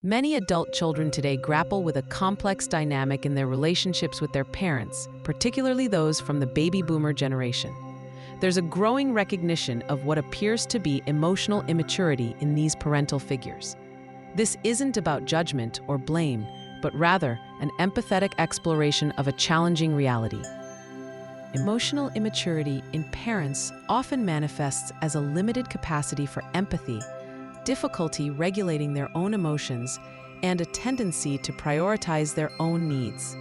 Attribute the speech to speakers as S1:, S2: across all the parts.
S1: Many adult children today grapple with a complex dynamic in their relationships with their parents, particularly those from the baby boomer generation. There's a growing recognition of what appears to be emotional immaturity in these parental figures. This isn't about judgment or blame, but rather an empathetic exploration of a challenging reality. Emotional immaturity in parents often manifests as a limited capacity for empathy, difficulty regulating their own emotions, and a tendency to prioritize their own needs.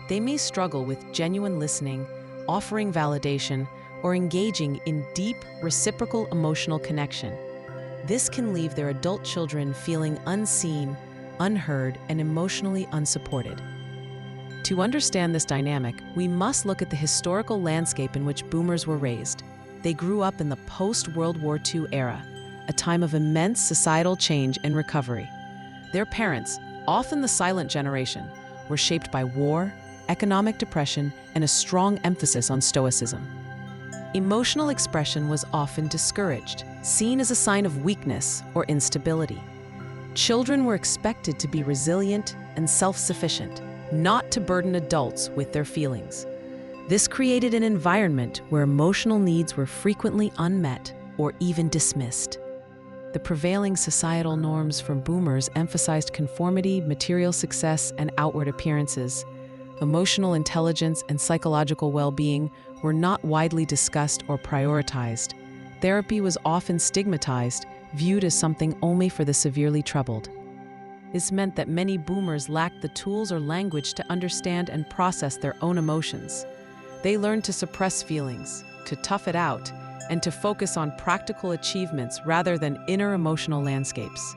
S1: They may struggle with genuine listening, offering validation, or engaging in deep, reciprocal emotional connection. This can leave their adult children feeling unseen, unheard, and emotionally unsupported. To understand this dynamic, we must look at the historical landscape in which boomers were raised. They grew up in the post-World War II era, a time of immense societal change and recovery. Their parents, often the silent generation, were shaped by war, economic depression, and a strong emphasis on stoicism. Emotional expression was often discouraged, seen as a sign of weakness or instability. Children were expected to be resilient and self-sufficient, not to burden adults with their feelings. This created an environment where emotional needs were frequently unmet or even dismissed. The prevailing societal norms from boomers emphasized conformity, material success, and outward appearances. Emotional intelligence and psychological well-being were not widely discussed or prioritized. Therapy was often stigmatized, viewed as something only for the severely troubled. This meant that many boomers lacked the tools or language to understand and process their own emotions. They learned to suppress feelings, to tough it out, and to focus on practical achievements rather than inner emotional landscapes.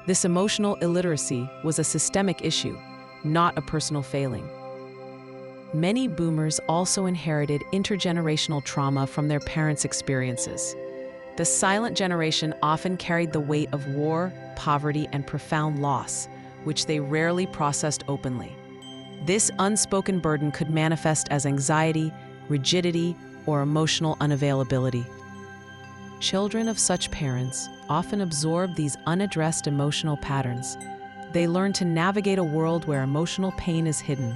S1: This emotional illiteracy was a systemic issue, not a personal failing. Many boomers also inherited intergenerational trauma from their parents' experiences. The silent generation often carried the weight of war, poverty, and profound loss, which they rarely processed openly. This unspoken burden could manifest as anxiety, rigidity, or emotional unavailability. Children of such parents often absorb these unaddressed emotional patterns. They learn to navigate a world where emotional pain is hidden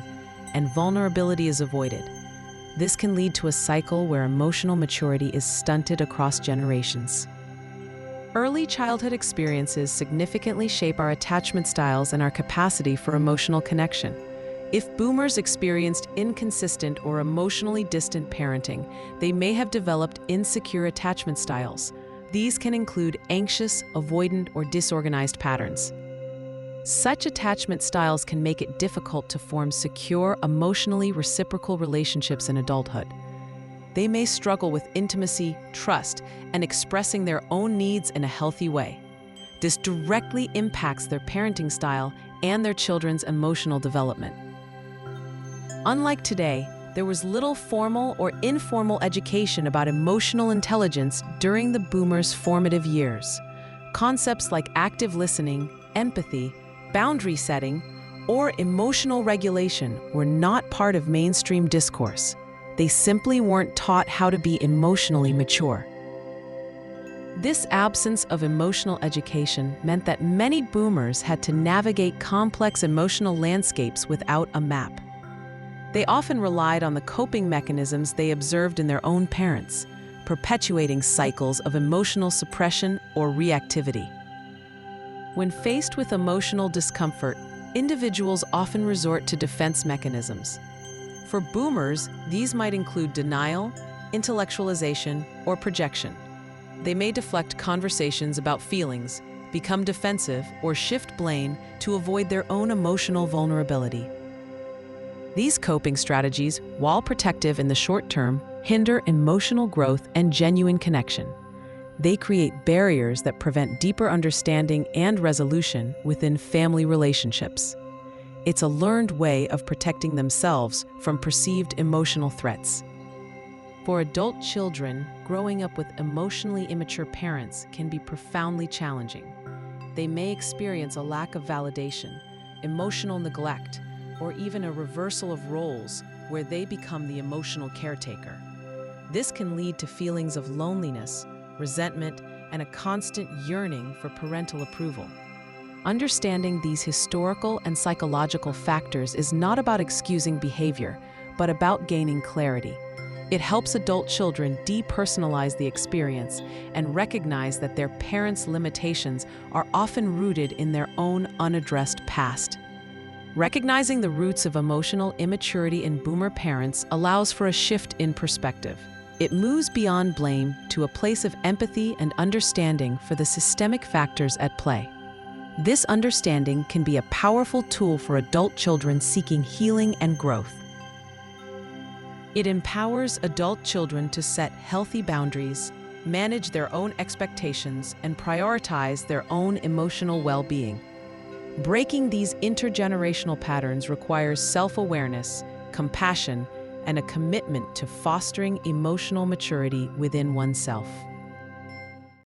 S1: and vulnerability is avoided. This can lead to a cycle where emotional maturity is stunted across generations. Early childhood experiences significantly shape our attachment styles and our capacity for emotional connection. If boomers experienced inconsistent or emotionally distant parenting, they may have developed insecure attachment styles. These can include anxious, avoidant, or disorganized patterns. Such attachment styles can make it difficult to form secure, emotionally reciprocal relationships in adulthood. They may struggle with intimacy, trust, and expressing their own needs in a healthy way. This directly impacts their parenting style and their children's emotional development. Unlike today, there was little formal or informal education about emotional intelligence during the boomers' formative years. Concepts like active listening, empathy, boundary setting, or emotional regulation were not part of mainstream discourse. They simply weren't taught how to be emotionally mature. This absence of emotional education meant that many boomers had to navigate complex emotional landscapes without a map. They often relied on the coping mechanisms they observed in their own parents, perpetuating cycles of emotional suppression or reactivity. When faced with emotional discomfort, individuals often resort to defense mechanisms. For boomers, these might include denial, intellectualization, or projection. They may deflect conversations about feelings, become defensive, or shift blame to avoid their own emotional vulnerability. These coping strategies, while protective in the short term, hinder emotional growth and genuine connection. They create barriers that prevent deeper understanding and resolution within family relationships. It's a learned way of protecting themselves from perceived emotional threats. For adult children, growing up with emotionally immature parents can be profoundly challenging. They may experience a lack of validation, emotional neglect, or even a reversal of roles where they become the emotional caretaker. This can lead to feelings of loneliness, resentment, and a constant yearning for parental approval. Understanding these historical and psychological factors is not about excusing behavior, but about gaining clarity. It helps adult children depersonalize the experience and recognize that their parents' limitations are often rooted in their own unaddressed past. Recognizing the roots of emotional immaturity in boomer parents allows for a shift in perspective. It moves beyond blame to a place of empathy and understanding for the systemic factors at play. This understanding can be a powerful tool for adult children seeking healing and growth. It empowers adult children to set healthy boundaries, manage their own expectations, and prioritize their own emotional well-being. Breaking these intergenerational patterns requires self-awareness, compassion, and a commitment to fostering emotional maturity within oneself.